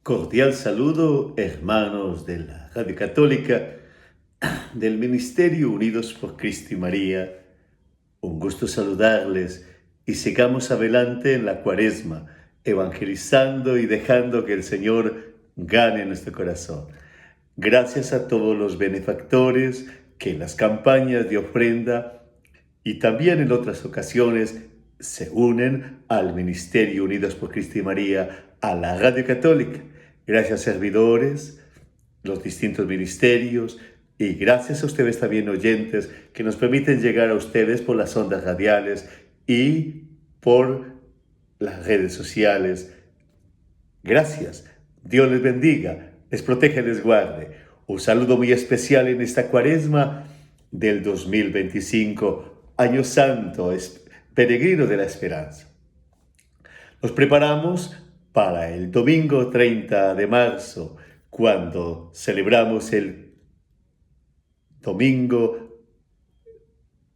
Cordial saludo, hermanos de la Radio Católica, del Ministerio Unidos por Cristo y María. Un gusto saludarles y sigamos adelante en la Cuaresma, evangelizando y dejando que el Señor gane nuestro corazón. Gracias a todos los benefactores que en las campañas de ofrenda y también en otras ocasiones se unen al Ministerio Unidos por Cristo y María, a la Radio Católica. Gracias, servidores, los distintos ministerios, y gracias a ustedes también, oyentes, que nos permiten llegar a ustedes por las ondas radiales y por las redes sociales. Gracias. Dios les bendiga, les proteja y les guarde. Un saludo muy especial en esta Cuaresma del 2025, Año Santo, peregrino de la esperanza. Nos preparamos para el domingo 30 de marzo, cuando celebramos el domingo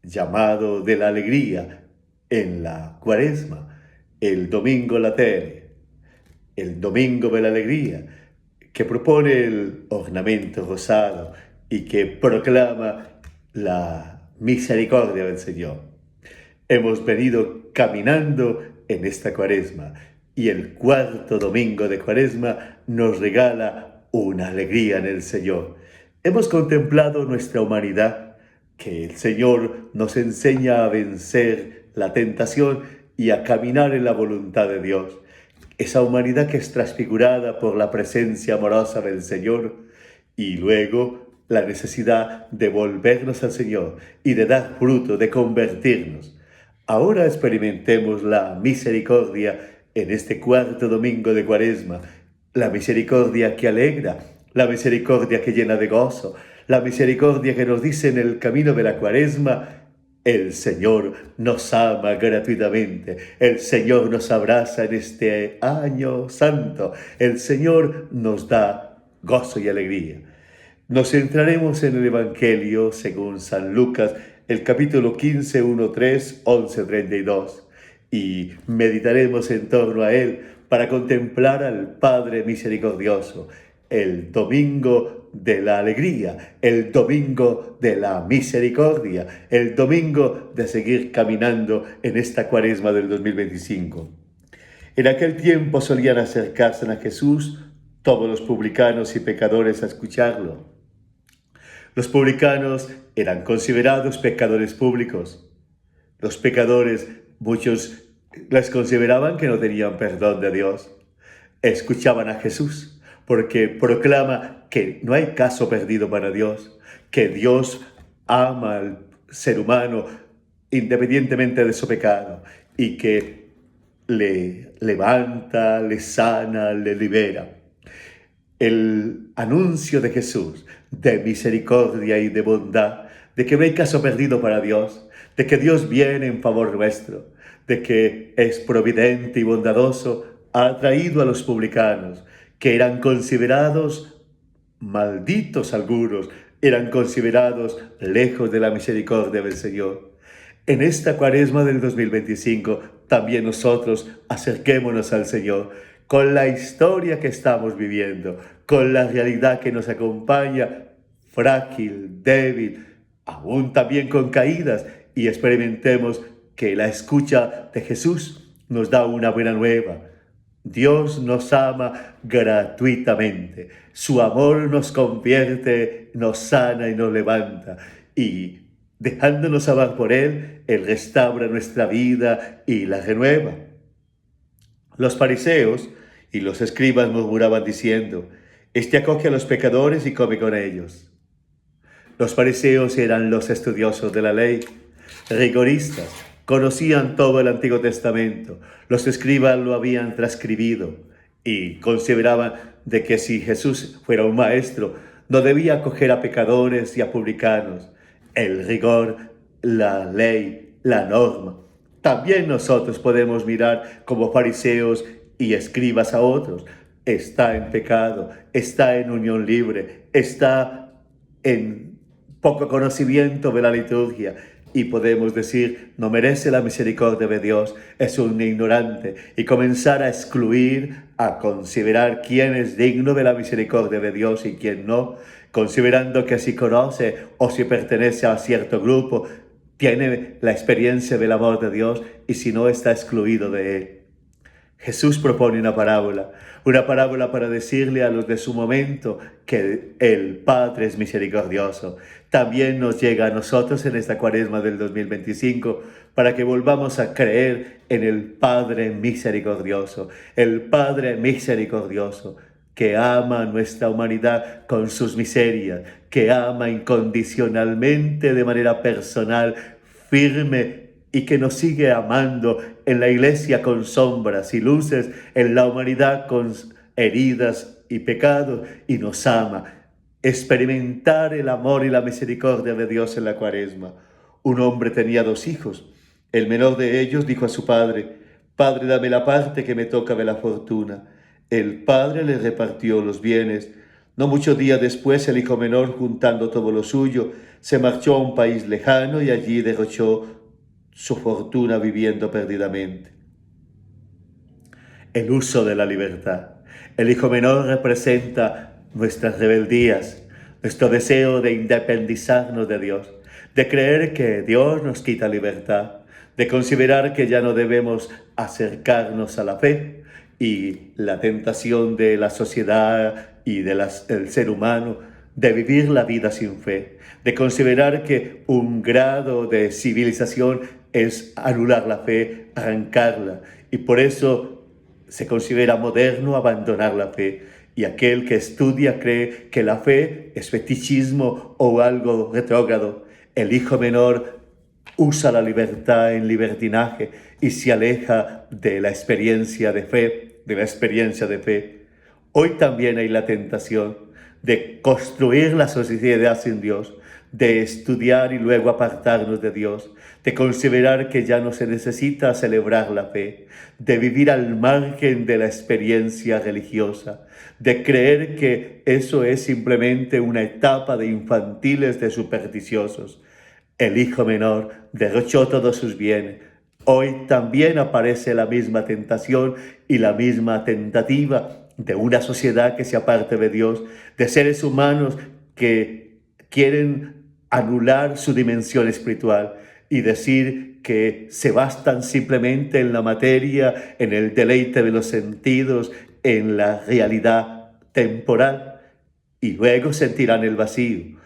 llamado de la alegría en la Cuaresma, el Domingo Latere, el Domingo de la Alegría, que propone el ornamento rosado y que proclama la misericordia del Señor. Hemos venido caminando en esta Cuaresma y el cuarto domingo de Cuaresma nos regala una alegría en el Señor. Hemos contemplado nuestra humanidad, que el Señor nos enseña a vencer la tentación y a caminar en la voluntad de Dios. Esa humanidad que es transfigurada por la presencia amorosa del Señor, y luego la necesidad de volvernos al Señor y de dar fruto, de convertirnos. Ahora experimentemos la misericordia en este cuarto domingo de Cuaresma, la misericordia que alegra, la misericordia que llena de gozo, la misericordia que nos dice en el camino de la Cuaresma: el Señor nos ama gratuitamente, el Señor nos abraza en este año santo, el Señor nos da gozo y alegría. Nos centraremos en el Evangelio según San Lucas, el capítulo 15, 1, 3, 11, 32, y meditaremos en torno a él para contemplar al Padre misericordioso, el domingo de la alegría, el domingo de la misericordia, el domingo de seguir caminando en esta Cuaresma del 2025. En aquel tiempo solían acercarse a Jesús todos los publicanos y pecadores a escucharlo. Los publicanos eran considerados pecadores públicos. Los pecadores, muchos les consideraban que no tenían perdón de Dios. Escuchaban a Jesús porque proclama que no hay caso perdido para Dios, que Dios ama al ser humano independientemente de su pecado y que le levanta, le sana, le libera. El anuncio de Jesús de misericordia y de bondad, de que no hay caso perdido para Dios, de que Dios viene en favor nuestro, de que es providente y bondadoso, ha atraído a los publicanos, que eran considerados malditos algunos, eran considerados lejos de la misericordia del Señor. En esta Cuaresma del 2025, también nosotros acerquémonos al Señor con la historia que estamos viviendo, con la realidad que nos acompaña, frágil, débil, aún también con caídas, y experimentemos que la escucha de Jesús nos da una buena nueva. Dios nos ama gratuitamente. Su amor nos convierte, nos sana y nos levanta. Y dejándonos amar por Él, Él restaura nuestra vida y la renueva. Los fariseos y los escribas murmuraban diciendo: «Este acoge a los pecadores y come con ellos». Los fariseos eran los estudiosos de la ley, rigoristas, conocían todo el Antiguo Testamento, los escribas lo habían transcribido y consideraban de que si Jesús fuera un maestro, no debía acoger a pecadores y a publicanos. El rigor, la ley, la norma. También nosotros podemos mirar como fariseos y escribas a otros. Está en pecado, está en unión libre, está en poco conocimiento de la liturgia, y podemos decir: no merece la misericordia de Dios, es un ignorante, y comenzar a excluir, a considerar quién es digno de la misericordia de Dios y quién no, considerando que si conoce o si pertenece a cierto grupo, tiene la experiencia del amor de Dios y si no, está excluido de él. Jesús propone una parábola para decirle a los de su momento que el Padre es misericordioso. También nos llega a nosotros en esta Cuaresma del 2025 para que volvamos a creer en el Padre misericordioso, que ama a nuestra humanidad con sus miserias, que ama incondicionalmente de manera personal, firme, y que nos sigue amando en la iglesia con sombras y luces, en la humanidad con heridas y pecados, y nos ama. Experimentar el amor y la misericordia de Dios en la Cuaresma. Un hombre tenía 2 hijos. El menor de ellos dijo a su padre: «Padre, dame la parte que me toca de la fortuna». El padre le repartió los bienes. No muchos días después, el hijo menor, juntando todo lo suyo, se marchó a un país lejano y allí derrochó su fortuna viviendo perdidamente. El uso de la libertad. El hijo menor representa nuestras rebeldías, nuestro deseo de independizarnos de Dios, de creer que Dios nos quita libertad, de considerar que ya no debemos acercarnos a la fe, y la tentación de la sociedad y del ser humano de vivir la vida sin fe, de considerar que un grado de civilización es anular la fe, arrancarla, y por eso se considera moderno abandonar la fe, y aquel que estudia cree que la fe es fetichismo o algo retrógrado. El hijo menor usa la libertad en libertinaje y se aleja de la experiencia de fe, Hoy también hay la tentación de construir la sociedad sin Dios, de estudiar y luego apartarnos de Dios, de considerar que ya no se necesita celebrar la fe, de vivir al margen de la experiencia religiosa, de creer que eso es simplemente una etapa de infantiles, de supersticiosos. El hijo menor derrochó todos sus bienes. Hoy también aparece la misma tentación y la misma tentativa de una sociedad que se aparte de Dios, de seres humanos que quieren anular su dimensión espiritual y decir que se bastan simplemente en la materia, en el deleite de los sentidos, en la realidad temporal, y luego sentirán el vacío.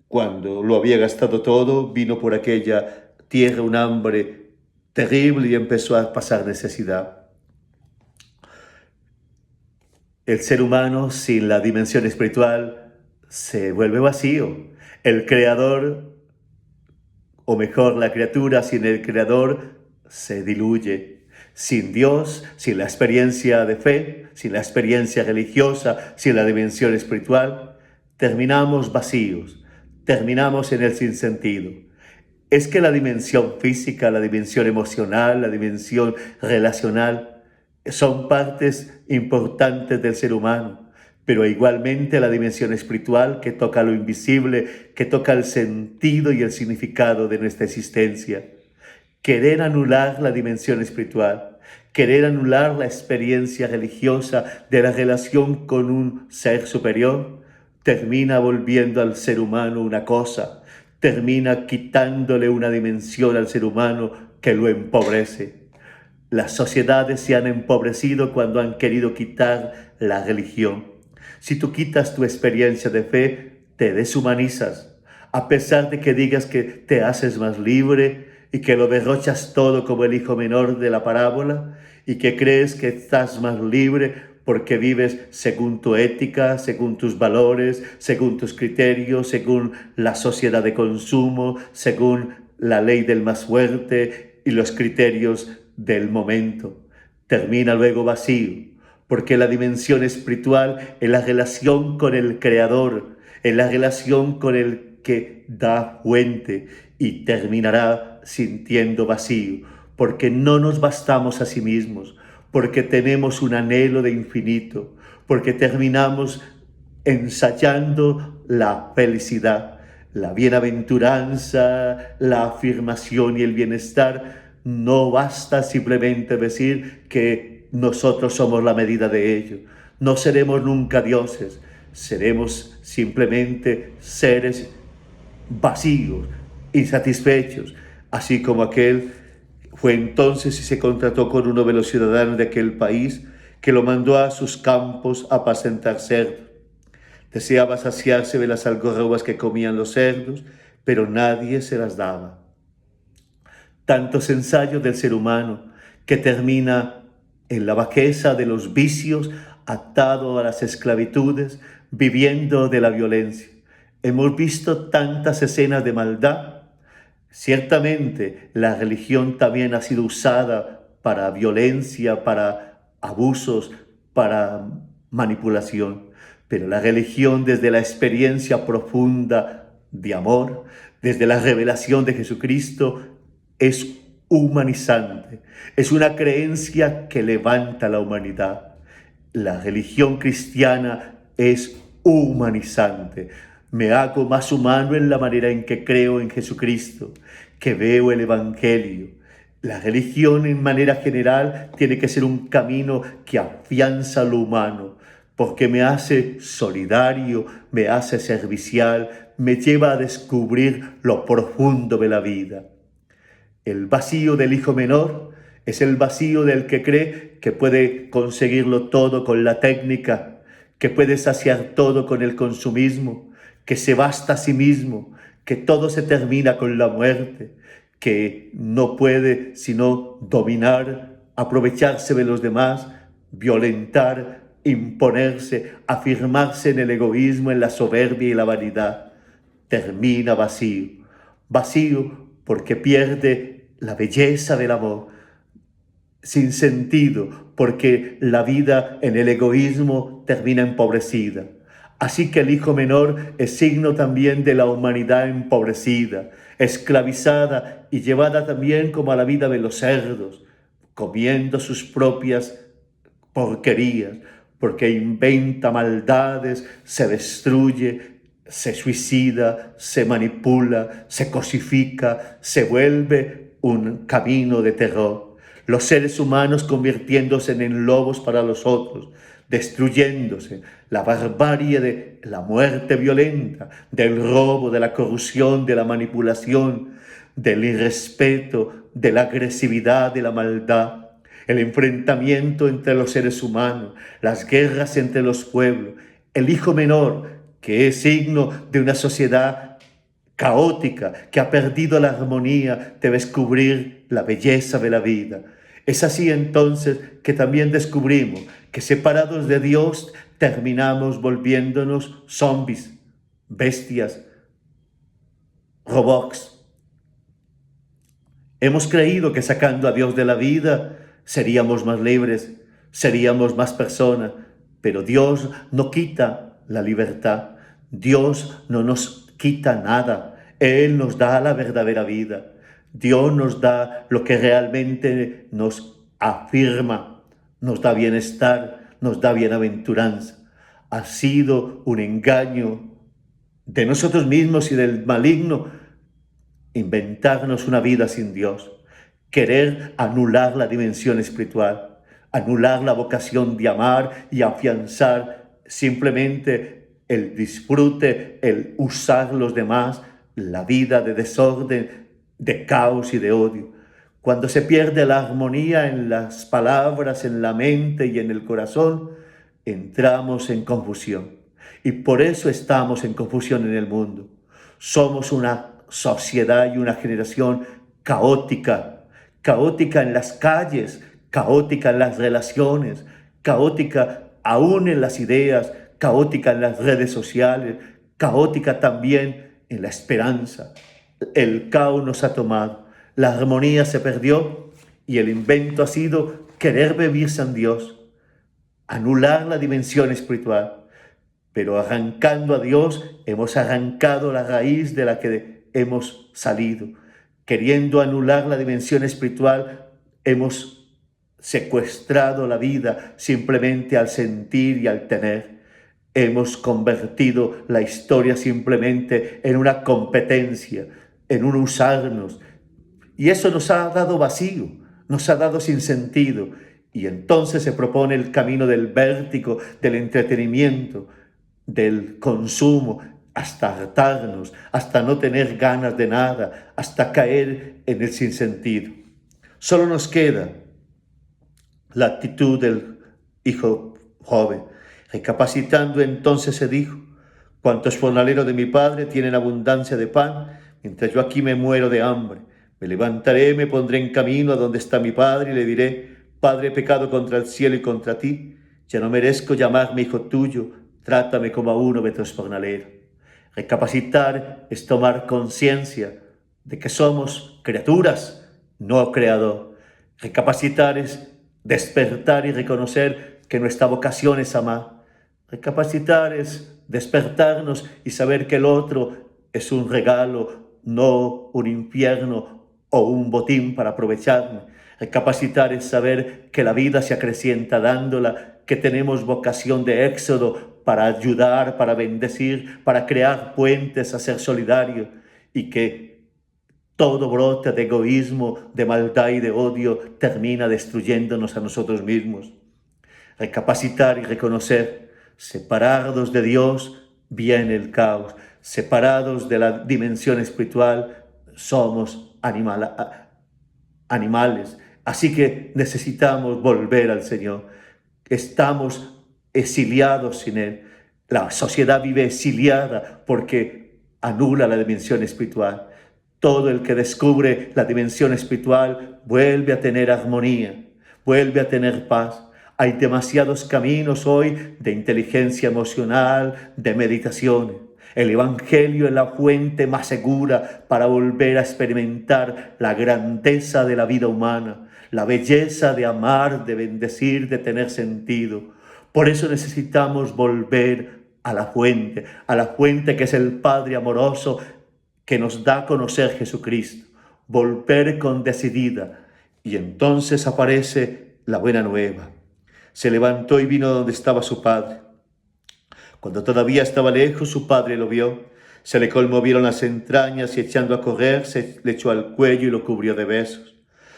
Cuando lo había gastado todo, vino por aquella tierra un hambre terrible y empezó a pasar necesidad. El ser humano sin la dimensión espiritual se vuelve vacío. El creador, o mejor, la criatura sin el creador se diluye. Sin Dios, sin la experiencia de fe, sin la experiencia religiosa, sin la dimensión espiritual, terminamos vacíos, terminamos en el sinsentido. Es que la dimensión física, la dimensión emocional, la dimensión relacional son partes importantes del ser humano, pero igualmente la dimensión espiritual que toca lo invisible, que toca el sentido y el significado de nuestra existencia. Querer anular la dimensión espiritual, querer anular la experiencia religiosa de la relación con un ser superior, termina volviendo al ser humano una cosa, termina quitándole una dimensión al ser humano que lo empobrece. Las sociedades se han empobrecido cuando han querido quitar la religión. Si tú quitas tu experiencia de fe, te deshumanizas. A pesar de que digas que te haces más libre y que lo derrochas todo como el hijo menor de la parábola y que crees que estás más libre porque vives según tu ética, según tus valores, según tus criterios, según la sociedad de consumo, según la ley del más fuerte y los criterios del momento. Termina luego vacío, porque la dimensión espiritual es la relación con el Creador, es la relación con el que da fuente, y terminará sintiendo vacío, porque no nos bastamos a sí mismos, porque tenemos un anhelo de infinito, porque terminamos ensayando la felicidad, la bienaventuranza, la afirmación y el bienestar. No basta simplemente decir que nosotros somos la medida de ello. No seremos nunca dioses, seremos simplemente seres vacíos, insatisfechos, así como aquel fue entonces y se contrató con uno de los ciudadanos de aquel país que lo mandó a sus campos a apacentar cerdos. Deseaba saciarse de las algarrobas que comían los cerdos, pero nadie se las daba. Tantos ensayos del ser humano que termina en la bajeza de los vicios, atado a las esclavitudes, viviendo de la violencia. Hemos visto tantas escenas de maldad. Ciertamente la religión también ha sido usada para violencia, para abusos, para manipulación. Pero la religión, desde la experiencia profunda de amor, desde la revelación de Jesucristo, es humanizante. Es una creencia que levanta la humanidad. La religión cristiana es humanizante. Me hago más humano en la manera en que creo en Jesucristo, que veo el Evangelio. La religión en manera general tiene que ser un camino que afianza lo humano, porque me hace solidario, me hace servicial, me lleva a descubrir lo profundo de la vida. El vacío del hijo menor es el vacío del que cree que puede conseguirlo todo con la técnica, que puede saciar todo con el consumismo, que se basta a sí mismo, que todo se termina con la muerte, que no puede sino dominar, aprovecharse de los demás, violentar, imponerse, afirmarse en el egoísmo, en la soberbia y la vanidad. Termina vacío, vacío porque pierde la belleza del amor, sin sentido, porque la vida en el egoísmo termina empobrecida. Así que el hijo menor es signo también de la humanidad empobrecida, esclavizada y llevada también como a la vida de los cerdos, comiendo sus propias porquerías, porque inventa maldades, se destruye, se suicida, se manipula, se cosifica, se vuelve un camino de terror. Los seres humanos convirtiéndose en lobos para los otros, destruyéndose, la barbarie de la muerte violenta, del robo, de la corrupción, de la manipulación, del irrespeto, de la agresividad, de la maldad, el enfrentamiento entre los seres humanos, las guerras entre los pueblos, el hijo menor, que es signo de una sociedad caótica, que ha perdido la armonía de descubrir la belleza de la vida. Es así entonces que también descubrimos que separados de Dios terminamos volviéndonos zombies, bestias, robots. Hemos creído que sacando a Dios de la vida seríamos más libres, seríamos más personas, pero Dios no quita la libertad, Dios no nos quita nada, Él nos da la verdadera vida. Dios nos da lo que realmente nos afirma, nos da bienestar, nos da bienaventuranza. Ha sido un engaño de nosotros mismos y del maligno inventarnos una vida sin Dios, querer anular la dimensión espiritual, anular la vocación de amar y afianzar simplemente el disfrute, el usar los demás, la vida de desorden, de caos y de odio. Cuando se pierde la armonía en las palabras, en la mente y en el corazón, entramos en confusión. Y por eso estamos en confusión en el mundo. Somos una sociedad y una generación caótica, caótica en las calles, caótica en las relaciones, caótica aún en las ideas, caótica en las redes sociales, caótica también en la esperanza. El caos nos ha tomado, la armonía se perdió y el invento ha sido querer vivir sin Dios, anular la dimensión espiritual. Pero arrancando a Dios, hemos arrancado la raíz de la que hemos salido. Queriendo anular la dimensión espiritual, hemos secuestrado la vida simplemente al sentir y al tener. Hemos convertido la historia simplemente en una competencia, en un usarnos. Y eso nos ha dado vacío, nos ha dado sin sentido. Y entonces se propone el camino del vértigo, del entretenimiento, del consumo, hasta hartarnos, hasta no tener ganas de nada, hasta caer en el sinsentido. Solo nos queda la actitud del hijo joven. Recapacitando entonces se dijo: cuantos jornaleros de mi padre tienen abundancia de pan, mientras yo aquí me muero de hambre. Me levantaré, me pondré en camino a donde está mi padre y le diré: Padre, he pecado contra el cielo y contra ti. Ya no merezco llamarme hijo tuyo. Trátame como a uno de tus jornaleros. Recapacitar es tomar conciencia de que somos criaturas, no creador. Recapacitar es despertar y reconocer que nuestra vocación es amar. Recapacitar es despertarnos y saber que el otro es un regalo, no un infierno o un botín para aprovecharme. Recapacitar es saber que la vida se acrecienta dándola, que tenemos vocación de éxodo para ayudar, para bendecir, para crear puentes, a ser solidario, y que todo brote de egoísmo, de maldad y de odio termina destruyéndonos a nosotros mismos. Recapacitar y reconocer: separados de Dios viene el caos, separados de la dimensión espiritual somos animales. Así que necesitamos volver al Señor. Estamos exiliados sin Él. La sociedad vive exiliada porque anula la dimensión espiritual. Todo el que descubre la dimensión espiritual vuelve a tener armonía, vuelve a tener paz. Hay demasiados caminos hoy de inteligencia emocional, de meditación. El Evangelio es la fuente más segura para volver a experimentar la grandeza de la vida humana, la belleza de amar, de bendecir, de tener sentido. Por eso necesitamos volver a la fuente que es el Padre amoroso que nos da a conocer Jesucristo. Volver con decidida. Y entonces aparece la buena nueva. Se levantó y vino donde estaba su padre. Cuando todavía estaba lejos, su padre lo vio. Se le conmovieron las entrañas y echando a correr, se le echó al cuello y lo cubrió de besos.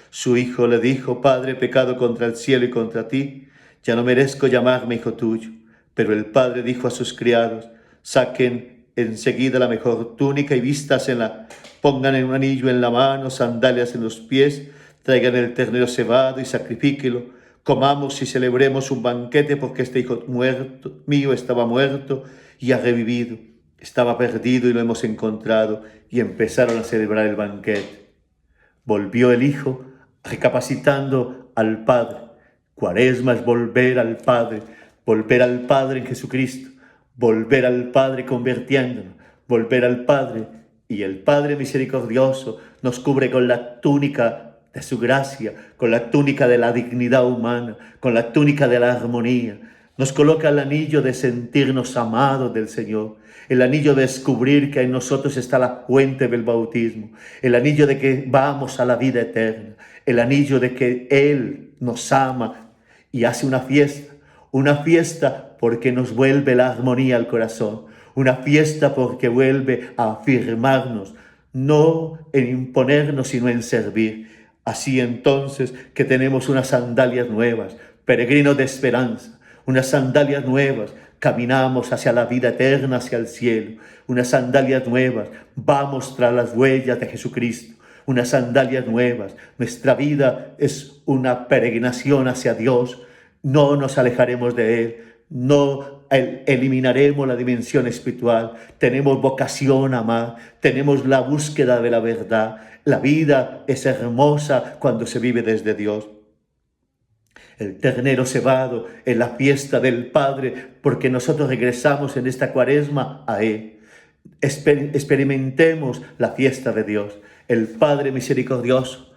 Su hijo le dijo: Padre, he pecado contra el cielo y contra ti. Ya no merezco llamarme hijo tuyo. Pero el padre dijo a sus criados: Saquen enseguida la mejor túnica y vístasela. Pongan un anillo en la mano, sandalias en los pies. Traigan el ternero cebado y sacrifíquelo. Comamos y celebremos un banquete, porque este hijo mío estaba muerto y ha revivido. Estaba perdido y lo hemos encontrado. Y empezaron a celebrar el banquete. Volvió el hijo recapacitando al Padre. Cuaresma es volver al Padre en Jesucristo, volver al Padre convirtiéndonos, volver al Padre. Y el Padre misericordioso nos cubre con la túnica de su gracia, con la túnica de la dignidad humana, con la túnica de la armonía. Nos coloca el anillo de sentirnos amados del Señor, el anillo de descubrir que en nosotros está la fuente del bautismo, el anillo de que vamos a la vida eterna, el anillo de que Él nos ama y hace una fiesta porque nos vuelve la armonía al corazón, una fiesta porque vuelve a afirmarnos, no en imponernos, sino en servir. Así entonces que tenemos unas sandalias nuevas, peregrinos de esperanza, unas sandalias nuevas, caminamos hacia la vida eterna, hacia el cielo, unas sandalias nuevas, vamos tras las huellas de Jesucristo, unas sandalias nuevas. Nuestra vida es una peregrinación hacia Dios, no nos alejaremos de Él, no eliminaremos la dimensión espiritual, tenemos vocación a amar, tenemos la búsqueda de la verdad. La vida es hermosa cuando se vive desde Dios. El ternero cebado en la fiesta del Padre, porque nosotros regresamos en esta Cuaresma a Él. Experimentemos la fiesta de Dios. El Padre misericordioso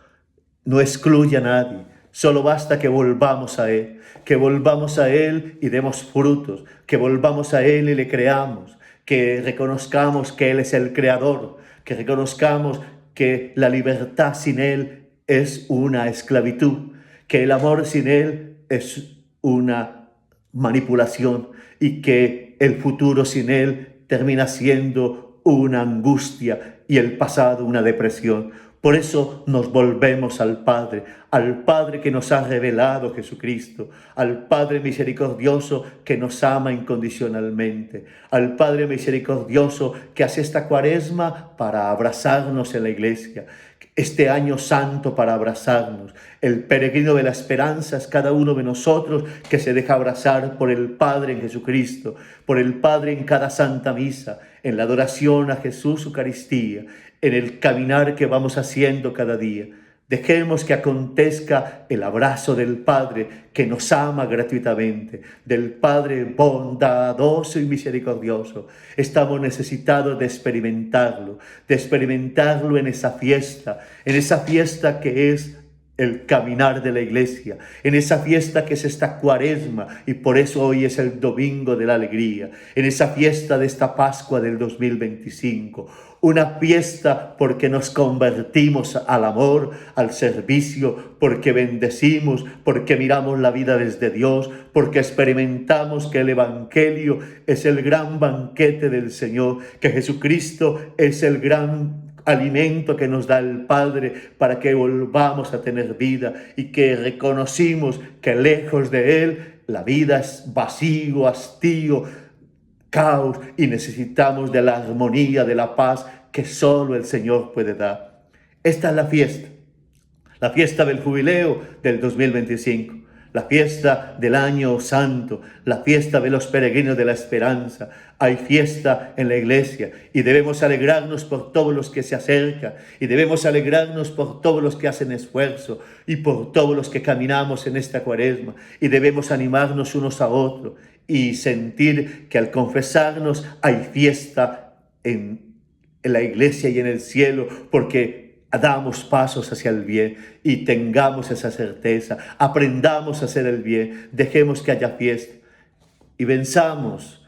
no excluye a nadie. Solo basta que volvamos a Él y demos frutos, que volvamos a Él y le creamos, que reconozcamos que Él es el Creador, que reconozcamos que la libertad sin Él es una esclavitud, que el amor sin Él es una manipulación y que el futuro sin Él termina siendo una angustia y el pasado una depresión. Por eso nos volvemos al Padre, al Padre que nos ha revelado Jesucristo, al Padre misericordioso que nos ama incondicionalmente, al Padre misericordioso que hace esta cuaresma para abrazarnos en la iglesia, este año santo para abrazarnos. El peregrino de la esperanza es cada uno de nosotros que se deja abrazar por el Padre en Jesucristo, por el Padre en cada Santa Misa, en la adoración a Jesús Eucaristía, en el caminar que vamos haciendo cada día. Dejemos que acontezca el abrazo del Padre que nos ama gratuitamente, del Padre bondadoso y misericordioso. Estamos necesitados de experimentarlo en esa fiesta que es el caminar de la iglesia, en esa fiesta que es esta cuaresma, y por eso hoy es el domingo de la alegría, en esa fiesta de esta Pascua del 2025, una fiesta porque nos convertimos al amor, al servicio, porque bendecimos, porque miramos la vida desde Dios, porque experimentamos que el Evangelio es el gran banquete del Señor, que Jesucristo es el gran alimento que nos da el Padre para que volvamos a tener vida, y que reconocimos que lejos de Él la vida es vacío, hastío, caos, y necesitamos de la armonía, de la paz que solo el Señor puede dar. Esta es la fiesta del jubileo del 2025. La fiesta del año santo, la fiesta de los peregrinos de la esperanza. Hay fiesta en la iglesia y debemos alegrarnos por todos los que se acercan, y debemos alegrarnos por todos los que hacen esfuerzo y por todos los que caminamos en esta cuaresma, y debemos animarnos unos a otros y sentir que al confesarnos hay fiesta en la iglesia y en el cielo, porque damos pasos hacia el bien, y tengamos esa certeza, aprendamos a hacer el bien, dejemos que haya fiesta y venzamos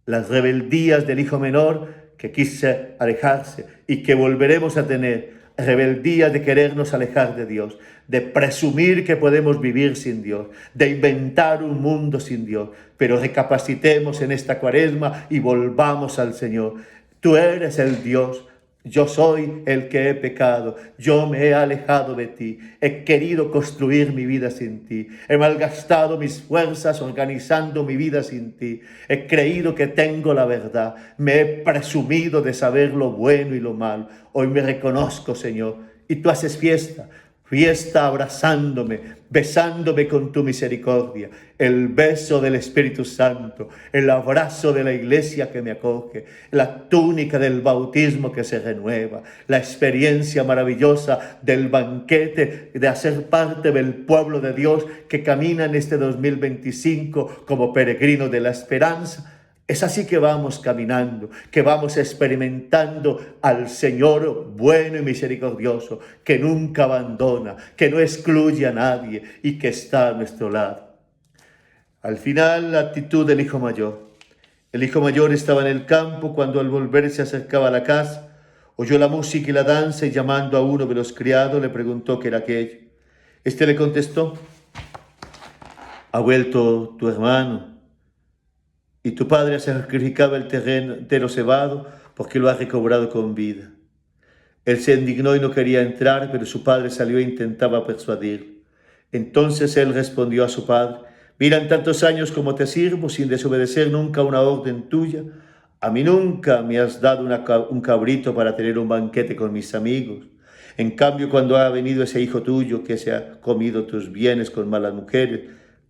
las rebeldías del hijo menor que quise alejarse, y que volveremos a tener rebeldías de querernos alejar de Dios, de presumir que podemos vivir sin Dios, de inventar un mundo sin Dios. Pero recapacitemos en esta cuaresma y volvamos al Señor. Tú eres el Dios. Yo soy el que he pecado, yo me he alejado de ti, he querido construir mi vida sin ti, he malgastado mis fuerzas organizando mi vida sin ti, he creído que tengo la verdad, me he presumido de saber lo bueno y lo malo. Hoy me reconozco, Señor, y tú haces fiesta abrazándome, besándome con tu misericordia, el beso del Espíritu Santo, el abrazo de la iglesia que me acoge, la túnica del bautismo que se renueva, la experiencia maravillosa del banquete, de hacer parte del pueblo de Dios que camina en este 2025 como peregrino de la esperanza. Es así que vamos caminando, que vamos experimentando al Señor bueno y misericordioso, que nunca abandona, que no excluye a nadie y que está a nuestro lado. Al final, la actitud del hijo mayor. El hijo mayor estaba en el campo cuando al volver se acercaba a la casa, oyó la música y la danza, y llamando a uno de los criados le preguntó qué era aquello. Este le contestó: ha vuelto tu hermano, y tu padre ha sacrificado el terreno entero cebado porque lo ha recobrado con vida. Él se indignó y no quería entrar, pero su padre salió e intentaba persuadirlo. Entonces él respondió a su padre: mira, en tantos años como te sirvo, sin desobedecer nunca una orden tuya, a mí nunca me has dado un cabrito para tener un banquete con mis amigos. En cambio, cuando ha venido ese hijo tuyo que se ha comido tus bienes con malas mujeres,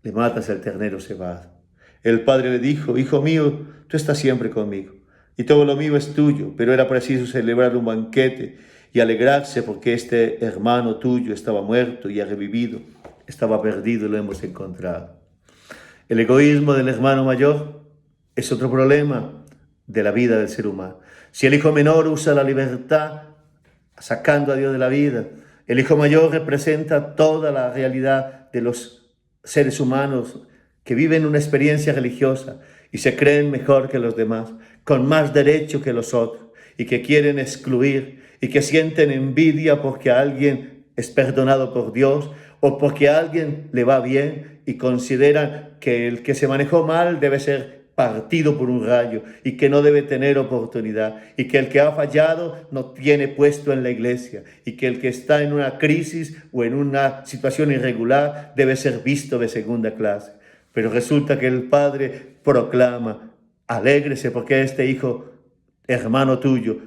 le matas el ternero cebado. El padre le dijo: hijo mío, tú estás siempre conmigo, y todo lo mío es tuyo, pero era preciso celebrar un banquete y alegrarse porque este hermano tuyo estaba muerto y ha revivido, estaba perdido y lo hemos encontrado. El egoísmo del hermano mayor es otro problema de la vida del ser humano. Si el hijo menor usa la libertad sacando a Dios de la vida, el hijo mayor representa toda la realidad de los seres humanos que viven una experiencia religiosa y se creen mejor que los demás, con más derecho que los otros, y que quieren excluir, y que sienten envidia porque a alguien es perdonado por Dios o porque a alguien le va bien, y consideran que el que se manejó mal debe ser partido por un rayo y que no debe tener oportunidad, y que el que ha fallado no tiene puesto en la iglesia, y que el que está en una crisis o en una situación irregular debe ser visto de segunda clase. Pero resulta que el Padre proclama: alégrese porque este hijo, hermano tuyo,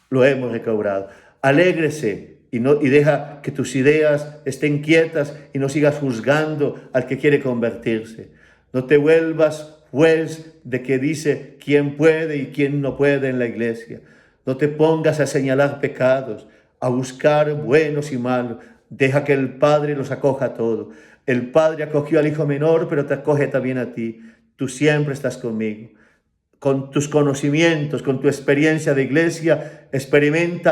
lo hemos recobrado. Alégrese y deja que tus ideas estén quietas y no sigas juzgando al que quiere convertirse. No te vuelvas juez de que dice quién puede y quién no puede en la iglesia. No te pongas a señalar pecados, a buscar buenos y malos. Deja que el Padre los acoja a todos. El Padre acogió al hijo menor, pero te acoge también a ti. Tú siempre estás conmigo. Con tus conocimientos, con tu experiencia de iglesia, experimenta